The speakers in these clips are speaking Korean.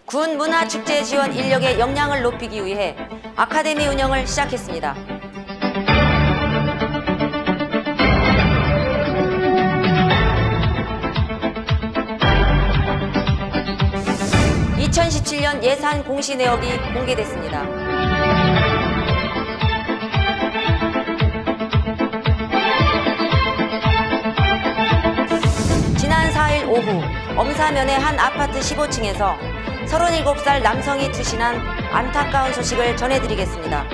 군 문화축제 지원 인력의 역량을 높이기 위해 아카데미 운영을 시작했습니다. (2017년) 예산 공시 내역이 공개됐습니다. 지난 4일 오후 엄사면의 한 아파트 15층에서 37살 남성이 투신한 안타까운 소식을 전해드리겠습니다.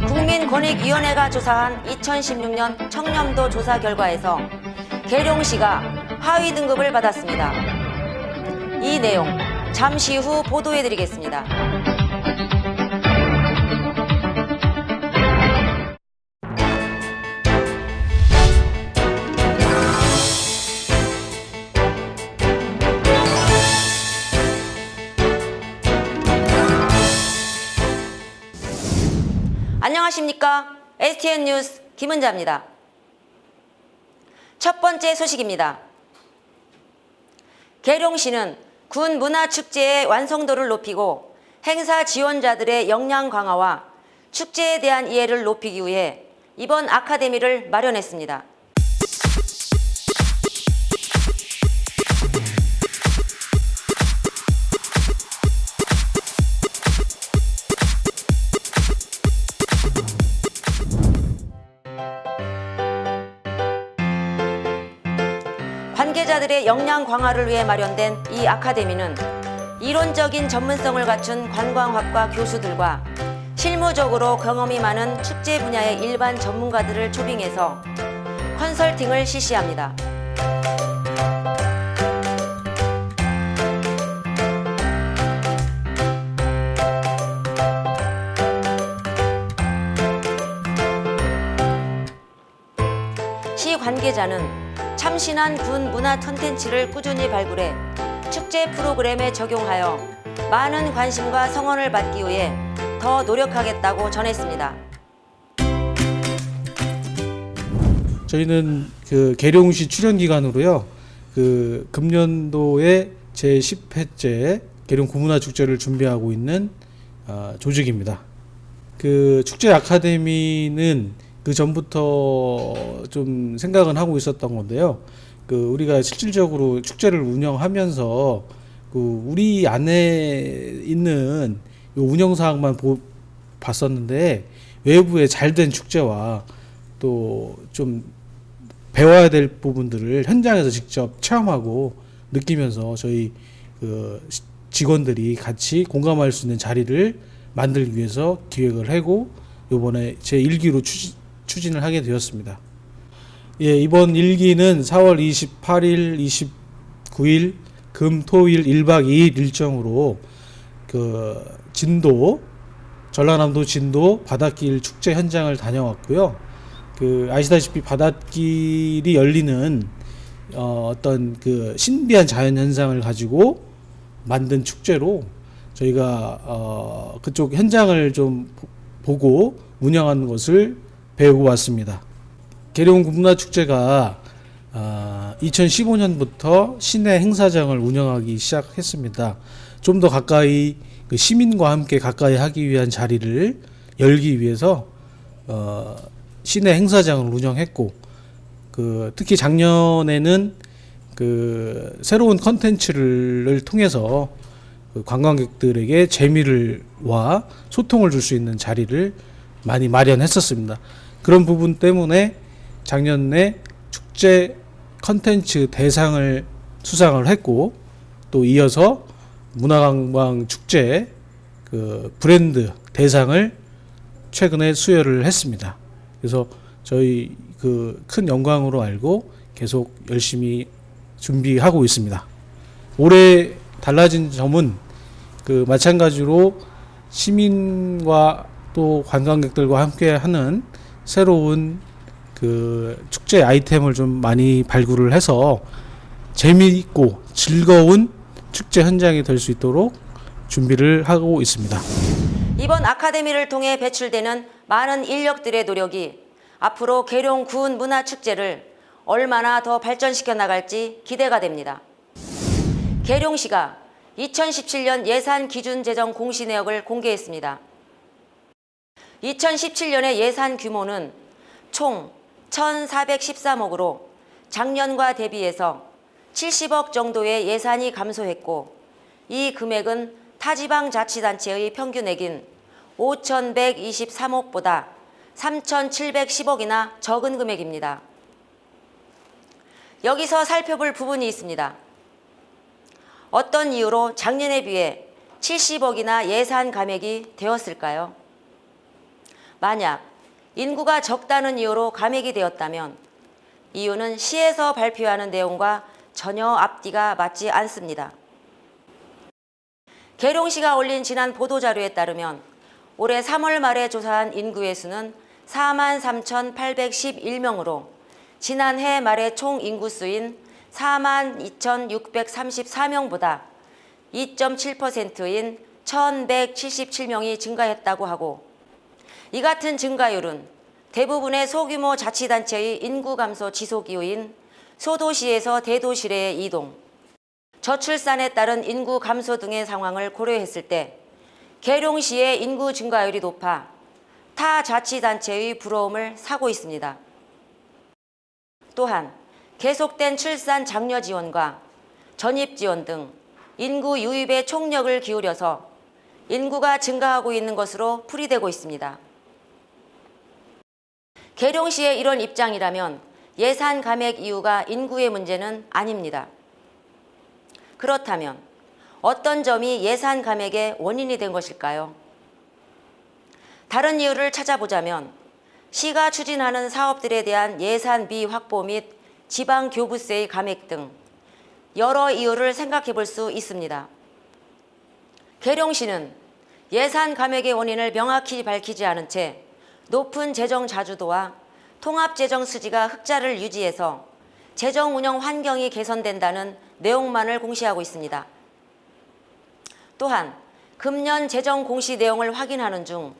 국민권익위원회가 조사한 2016년 청렴도 조사 결과에서 계룡시가 하위 등급을 받았습니다. 이 내용 잠시 후 보도해드리겠습니다. 안녕하십니까? STN 뉴스 김은자입니다. 첫 번째 소식입니다. 계룡시는 군 문화축제의 완성도를 높이고 행사 지원자들의 역량 강화와 축제에 대한 이해를 높이기 위해 이번 아카데미를 마련했습니다. 관계자들의 역량 강화를 위해 마련된 이 아카데미는 이론적인 전문성을 갖춘 관광학과 교수들과 실무적으로 경험이 많은 축제 분야의 일반 전문가들을 초빙해서 컨설팅을 실시합니다. 시 관계자는 참신한 군 문화 콘텐츠를 꾸준히 발굴해 축제 프로그램에 적용하여 많은 관심과 성원을 받기 위해 더 노력하겠다고 전했습니다. 저희는 계룡시 출연 기관으로요. 금년도에 제10회째 계룡 구문화축제를 준비하고 있는 조직입니다. 축제 아카데미는 그 전부터 좀 생각은 하고 있었던 건데요. 우리가 실질적으로 축제를 운영하면서 우리 안에 있는 운영 사항만 봤었는데 외부에 잘된 축제와 또 좀 배워야 될 부분들을 현장에서 직접 체험하고 느끼면서 저희 직원들이 같이 공감할 수 있는 자리를 만들기 위해서 기획을 하고 이번에 제1기로 추진을 하게 되었습니다. 예, 이번 1기는 4월 28일, 29일 금, 토, 일 1박 2일 일정으로 전라남도 진도 바닷길 축제 현장을 다녀왔고요. 아시다시피 바닷길이 열리는 어떤 신비한 자연 현상을 가지고 만든 축제로 저희가 그쪽 현장을 좀 보고 운영하는 것을 배우고 왔습니다. 계룡 문화축제가 2015년부터 시내 행사장을 운영하기 시작했습니다. 좀 더 가까이 시민과 함께 가까이 하기 위한 자리를 열기 위해서 시내 행사장을 운영했고 특히 작년에는 새로운 컨텐츠를 통해서 관광객들에게 재미와 소통을 줄 수 있는 자리를 많이 마련했었습니다. 그런 부분 때문에 작년에 축제 컨텐츠 대상을 수상을 했고 또 이어서 문화관광 축제 브랜드 대상을 최근에 수여를 했습니다. 그래서 저희 큰 영광으로 알고 계속 열심히 준비하고 있습니다. 올해 달라진 점은 마찬가지로 시민과 또 관광객들과 함께 하는 새로운 축제 아이템을 좀 많이 발굴을 해서 재미있고 즐거운 축제 현장이 될 수 있도록 준비를 하고 있습니다. 이번 아카데미를 통해 배출되는 많은 인력들의 노력이 앞으로 계룡 군 문화축제를 얼마나 더 발전시켜 나갈지 기대가 됩니다. 계룡시가 2017년 예산 기준 재정 공시 내역을 공개했습니다. 2017년의 예산 규모는 총 1,413억으로 작년과 대비해서 70억 정도의 예산이 감소했고, 이 금액은 타지방자치단체의 평균액인 5,123억보다 3,710억이나 적은 금액입니다. 여기서 살펴볼 부분이 있습니다. 어떤 이유로 작년에 비해 70억이나 예산 감액이 되었을까요? 만약 인구가 적다는 이유로 감액이 되었다면 이유는 시에서 발표하는 내용과 전혀 앞뒤가 맞지 않습니다. 계룡시가 올린 지난 보도자료에 따르면 올해 3월 말에 조사한 인구의 수는 43,811명으로 지난해 말의 총 인구수인 42,634명보다 2.7%인 1,177명이 증가했다고 하고, 이 같은 증가율은 대부분의 소규모 자치단체의 인구 감소 지속 이유인 소도시에서 대도시의 이동, 저출산에 따른 인구 감소 등의 상황을 고려했을 때 계룡시의 인구 증가율이 높아 타 자치단체의 부러움을 사고 있습니다. 또한 계속된 출산 장려 지원과 전입 지원 등 인구 유입에 총력을 기울여서 인구가 증가하고 있는 것으로 풀이되고 있습니다. 계룡시의 이런 입장이라면 예산 감액 이유가 인구의 문제는 아닙니다. 그렇다면 어떤 점이 예산 감액의 원인이 된 것일까요? 다른 이유를 찾아보자면 시가 추진하는 사업들에 대한 예산비 확보 및 지방교부세의 감액 등 여러 이유를 생각해 볼 수 있습니다. 계룡시는 예산 감액의 원인을 명확히 밝히지 않은 채 높은 재정 자주도와 통합재정 수지가 흑자를 유지해서 재정 운영 환경이 개선된다는 내용만을 공시하고 있습니다. 또한 금년 재정 공시 내용을 확인하는 중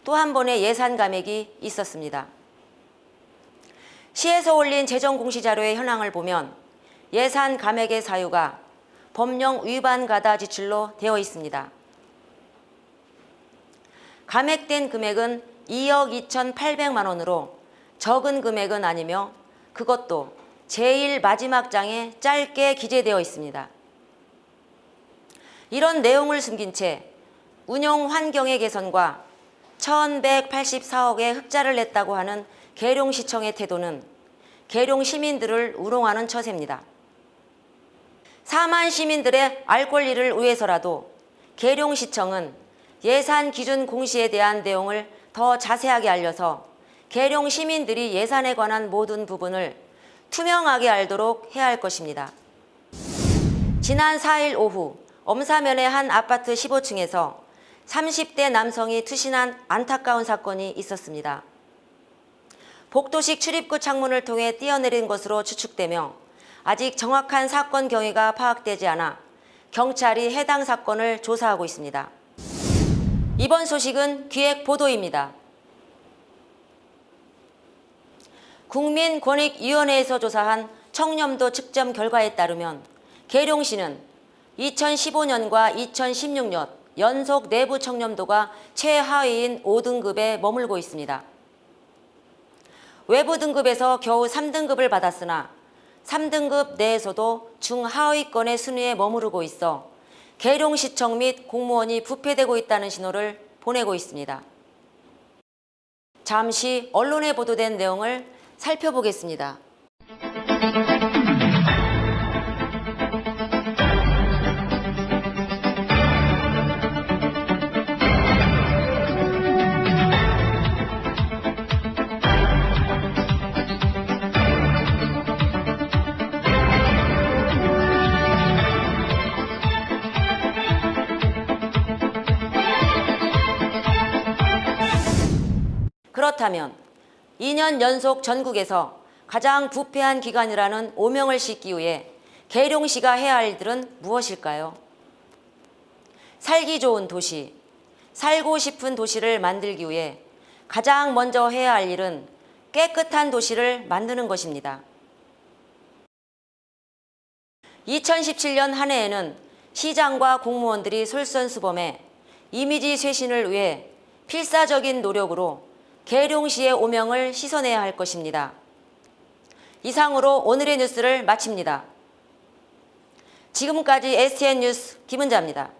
또 한 번의 예산 감액이 있었습니다. 시에서 올린 재정 공시 자료의 현황을 보면 예산 감액의 사유가 법령 위반 가다 지출로 되어 있습니다. 감액된 금액은 2억 2,800만 원으로 적은 금액은 아니며 그것도 제일 마지막 장에 짧게 기재되어 있습니다. 이런 내용을 숨긴 채 운영 환경의 개선과 1,184억의 흑자를 냈다고 하는 계룡시청의 태도는 계룡 시민들을 우롱하는 처세입니다. 4만 시민들의 알 권리를 위해서라도 계룡시청은 예산 기준 공시에 대한 내용을 더 자세하게 알려서 계룡 시민들이 예산에 관한 모든 부분을 투명하게 알도록 해야 할 것입니다. 지난 4일 오후 엄사면의 한 아파트 15층에서 30대 남성이 투신한 안타까운 사건이 있었습니다. 복도식 출입구 창문을 통해 뛰어내린 것으로 추측되며 아직 정확한 사건 경위가 파악되지 않아 경찰이 해당 사건을 조사하고 있습니다. 이번 소식은 기획 보도입니다. 국민권익위원회에서 조사한 청렴도 측정 결과에 따르면 계룡시는 2015년과 2016년 연속 내부 청렴도가 최하위인 5등급에 머물고 있습니다. 외부 등급에서 겨우 3등급을 받았으나 3등급 내에서도 중하위권의 순위에 머무르고 있어 계룡시청 및 공무원이 부패되고 있다는 신호를 보내고 있습니다. 잠시 언론에 보도된 내용을 살펴보겠습니다. 그렇다면 2년 연속 전국에서 가장 부패한 기관이라는 오명을 싣기 위해 계룡시가 해야 할 일들은 무엇일까요? 살기 좋은 도시, 살고 싶은 도시를 만들기 위해 가장 먼저 해야 할 일은 깨끗한 도시를 만드는 것입니다. 2017년 한 해에는 시장과 공무원들이 솔선수범해 이미지 쇄신을 위해 필사적인 노력으로 계룡시의 오명을 씻어내야 할 것입니다. 이상으로 오늘의 뉴스를 마칩니다. 지금까지 STN 뉴스 김은자입니다.